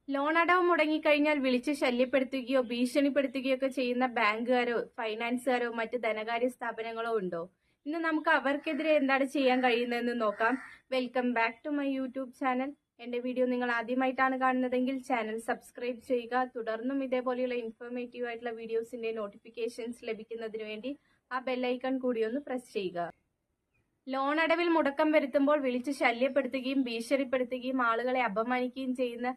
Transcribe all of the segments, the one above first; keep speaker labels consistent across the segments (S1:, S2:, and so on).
S1: Loan അടവ് മുടങ്ങിക്കഴിഞ്ഞാൽ വിളിച്ച് ശല്യപ്പെടുത്തുകയോ ഭീഷണിപ്പെടുത്തുകയോ ഒക്കെ ചെയ്യുന്ന ബാങ്കുകാരോ ഫൈനാൻസുകാരോ മറ്റ് ധനകാര്യ സ്ഥാപനങ്ങളോ ഉണ്ടോ? ഇന്ന് നമുക്ക് അവർക്കെതിരെ എന്താണ് ചെയ്യാൻ കഴിയുന്നതെന്ന് നോക്കാം. Welcome back to my YouTube channel. എന്റെ വീഡിയോ നിങ്ങൾ ആദ്യമായിട്ടാണ് കാണുന്നതെങ്കിൽ ചാനൽ സബ്സ്ക്രൈബ് ചെയ്യുക. തുടർന്നും ഇതേപോലെയുള്ള ഇൻഫോർമേറ്റീവ് ആയിട്ടുള്ള വീഡിയോസിന്റെ നോട്ടിഫിക്കേഷൻസ് ലഭിക്കുന്നതിന് വേണ്ടി ആ ബെല്ലൈക്കൺ കൂടി ഒന്ന് പ്രസ് ചെയ്യുക. ലോൺ അടവിൽ മുടക്കം വരുത്തുമ്പോൾ വിളിച്ച് ശല്യപ്പെടുത്തുകയും ഭീഷണിപ്പെടുത്തുകയും ആളുകളെ അപമാനിക്കുകയും ചെയ്യുന്ന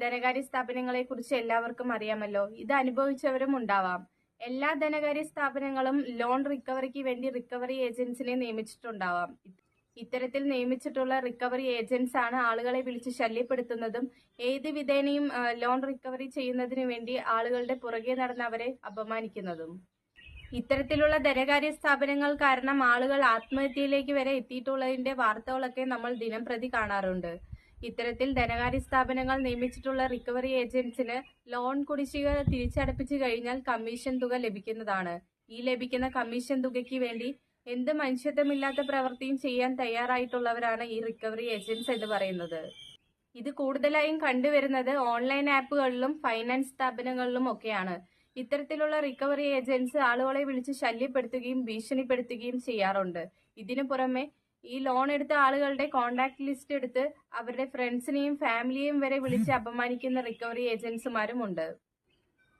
S1: ധനകാര്യ സ്ഥാപനങ്ങളെ കുറിച്ച് എല്ലാവർക്കും അറിയാമല്ലോ. ഇത് അനുഭവിച്ചവരും ഉണ്ടാവാം. എല്ലാ ധനകാര്യ സ്ഥാപനങ്ങളും ലോൺ റിക്കവറിക്ക് വേണ്ടി റിക്കവറി ഏജന്റ്സിനെ നിയമിച്ചിട്ടുണ്ടാവാം. ഇത്തരത്തിൽ നിയമിച്ചിട്ടുള്ള റിക്കവറി ഏജന്റ്സ് ആണ് ആളുകളെ വിളിച്ച് ശല്യപ്പെടുത്തുന്നതും ഏത് വിധേനയും ലോൺ റിക്കവറി ചെയ്യുന്നതിന് വേണ്ടി ആളുകളുടെ പുറകെ നടന്ന് അവരെ അപമാനിക്കുന്നതും. ഇത്തരത്തിലുള്ള ധനകാര്യ സ്ഥാപനങ്ങൾ കാരണം ആളുകൾ ആത്മഹത്യയിലേക്ക് വരെ എത്തിയിട്ടുള്ളതിന്റെ വാർത്തകളൊക്കെ നമ്മൾ ദിനംപ്രതി കാണാറുണ്ട്. ഇത്തരത്തിൽ ധനകാര്യ സ്ഥാപനങ്ങൾ നിയമിച്ചിട്ടുള്ള റിക്കവറി ഏജന്റ്സിന് ലോൺ കുടിശ്ശിക തിരിച്ചടപ്പിച്ചു കഴിഞ്ഞാൽ കമ്മീഷൻ തുക ലഭിക്കുന്നതാണ്. ഈ ലഭിക്കുന്ന കമ്മീഷൻ തുകയ്ക്ക് വേണ്ടി എന്ത് മനുഷ്യത്വമില്ലാത്ത പ്രവൃത്തിയും ചെയ്യാൻ തയ്യാറായിട്ടുള്ളവരാണ് ഈ റിക്കവറി ഏജന്റ്സ് എന്ന് പറയുന്നത്. ഇത് കൂടുതലായും കണ്ടുവരുന്നത് ഓൺലൈൻ ആപ്പുകളിലും ഫൈനാൻസ് സ്ഥാപനങ്ങളിലും ഒക്കെയാണ്. ഇത്തരത്തിലുള്ള റിക്കവറി ഏജന്റ്സ് ആളുകളെ വിളിച്ച് ശല്യപ്പെടുത്തുകയും ഭീഷണിപ്പെടുത്തുകയും ചെയ്യാറുണ്ട്. ഇതിനു പുറമെ ഈ ലോൺ എടുത്ത ആളുകളുടെ കോണ്ടാക്ട് ലിസ്റ്റ് എടുത്ത് അവരുടെ ഫ്രണ്ട്സിനെയും ഫാമിലിയെയും വരെ വിളിച്ച് അപമാനിക്കുന്ന റിക്കവറി ഏജന്റ്സുമാരും ഉണ്ട്.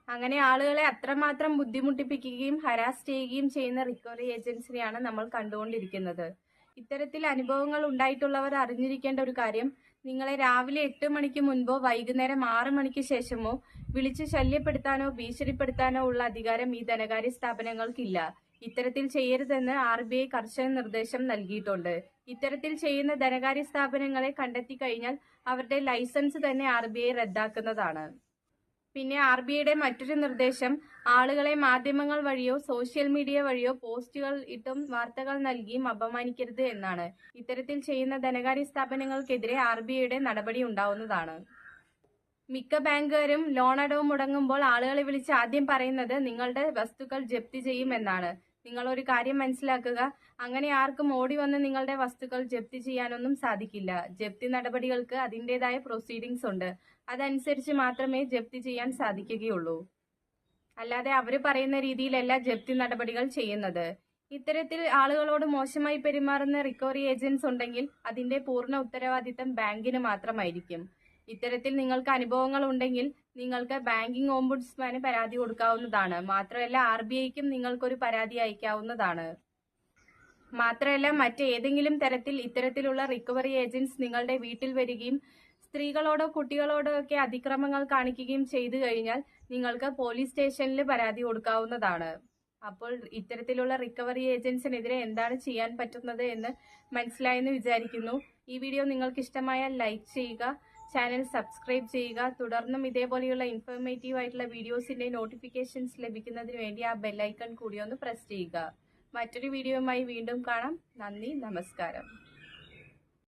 S1: അങ്ങനെ ആളുകളെ അത്രമാത്രം ബുദ്ധിമുട്ടിപ്പിക്കുകയും ഹരാസ് ചെയ്യുകയും ചെയ്യുന്ന റിക്കവറി ഏജന്റ്സിനെയാണ് നമ്മൾ കണ്ടുകൊണ്ടിരിക്കുന്നത്. ഇത്തരത്തിൽ അനുഭവങ്ങൾ ഉണ്ടായിട്ടുള്ളവർ അറിഞ്ഞിരിക്കേണ്ട ഒരു കാര്യം, നിങ്ങളെ രാവിലെ 8 മണിക്ക് മുൻപോ വൈകുന്നേരം 6 മണിക്ക് ശേഷമോ വിളിച്ച് ശല്യപ്പെടുത്താനോ ഭീഷണിപ്പെടുത്താനോ ഉള്ള അധികാരം ഈ ധനകാര്യ സ്ഥാപനങ്ങൾക്കില്ല. ഇത്തരത്തിൽ ചെയ്യരുതെന്ന് RBI കർശന നിർദ്ദേശം നൽകിയിട്ടുണ്ട്. ഇത്തരത്തിൽ ചെയ്യുന്ന ധനകാര്യ സ്ഥാപനങ്ങളെ കണ്ടെത്തി കഴിഞ്ഞാൽ അവരുടെ ലൈസൻസ് തന്നെ RBI റദ്ദാക്കുന്നതാണ്. പിന്നെ RBIയുടെ മറ്റൊരു നിർദ്ദേശം, ആളുകളെ മാധ്യമങ്ങൾ വഴിയോ സോഷ്യൽ മീഡിയ വഴിയോ പോസ്റ്റുകൾ ഇട്ടും വാർത്തകൾ നൽകിയും അപമാനിക്കരുത് എന്നാണ്. ഇത്തരത്തിൽ ചെയ്യുന്ന ധനകാര്യ സ്ഥാപനങ്ങൾക്കെതിരെ RBIയുടെ നടപടി ഉണ്ടാവുന്നതാണ്. മിക്ക ബാങ്കുകാരും ലോൺ അടവ് മുടങ്ങുമ്പോൾ ആളുകളെ വിളിച്ച് ആദ്യം പറയുന്നത് നിങ്ങളുടെ വസ്തുക്കൾ ജപ്തി ചെയ്യും എന്നാണ്. നിങ്ങൾ ഒരു കാര്യം മനസ്സിലാക്കുക, അങ്ങനെ ആർക്കും ഓടി വന്ന് നിങ്ങളുടെ വസ്തുക്കൾ ജപ്തി ചെയ്യാനൊന്നും സാധിക്കില്ല. ജപ്തി നടപടികൾക്ക് അതിൻ്റെതായ പ്രൊസീഡിങ്സ് ഉണ്ട്. അതനുസരിച്ച് മാത്രമേ ജപ്തി ചെയ്യാൻ സാധിക്കുകയുള്ളൂ. അല്ലാതെ അവര് പറയുന്ന രീതിയിലല്ല ജപ്തി നടപടികൾ ചെയ്യുന്നത്. ഇത്തരത്തിൽ ആളുകളോട് മോശമായി പെരുമാറുന്ന റിക്കവറി ഏജന്റ്സ് ഉണ്ടെങ്കിൽ അതിന്റെ പൂർണ്ണ ഉത്തരവാദിത്തം ബാങ്കിന് മാത്രമായിരിക്കും. ഇത്തരത്തിൽ നിങ്ങൾക്ക് അനുഭവങ്ങൾ ഉണ്ടെങ്കിൽ നിങ്ങൾക്ക് ബാങ്കിംഗ് ഓംബുഡ്സ്മാന് പരാതി കൊടുക്കാവുന്നതാണ്. മാത്രമല്ല RBIക്കും നിങ്ങൾക്കൊരു പരാതി അയക്കാവുന്നതാണ്. മാത്രമല്ല മറ്റേതെങ്കിലും തരത്തിൽ ഇത്തരത്തിലുള്ള റിക്കവറി ഏജന്റ്സ് നിങ്ങളുടെ വീട്ടിൽ വരികയും സ്ത്രീകളോടോ കുട്ടികളോടോ ഒക്കെ അതിക്രമങ്ങൾ കാണിക്കുകയും ചെയ്തു കഴിഞ്ഞാൽ നിങ്ങൾക്ക് പോലീസ് സ്റ്റേഷനിൽ പരാതി കൊടുക്കാവുന്നതാണ്. അപ്പോൾ ഇത്തരത്തിലുള്ള റിക്കവറി ഏജന്റ്സിനെതിരെ എന്താണ് ചെയ്യാൻ പറ്റുന്നത് എന്ന് മനസ്സിലായെന്ന് വിചാരിക്കുന്നു. ഈ വീഡിയോ നിങ്ങൾക്ക് ഇഷ്ടമായാൽ ലൈക്ക് ചെയ്യുക, ചാനൽ സബ്സ്ക്രൈബ് ചെയ്യുക. തുടർന്നും ഇതേപോലെയുള്ള ഇൻഫോർമേറ്റീവ് ആയിട്ടുള്ള വീഡിയോസിന്റെ നോട്ടിഫിക്കേഷൻസ് ലഭിക്കുന്നതിന് വേണ്ടി ആ ബെല്ലൈക്കൺ കൂടി ഒന്ന് പ്രസ് ചെയ്യുക. മറ്റൊരു വീഡിയോയുമായി വീണ്ടും കാണാം. നന്ദി, നമസ്കാരം.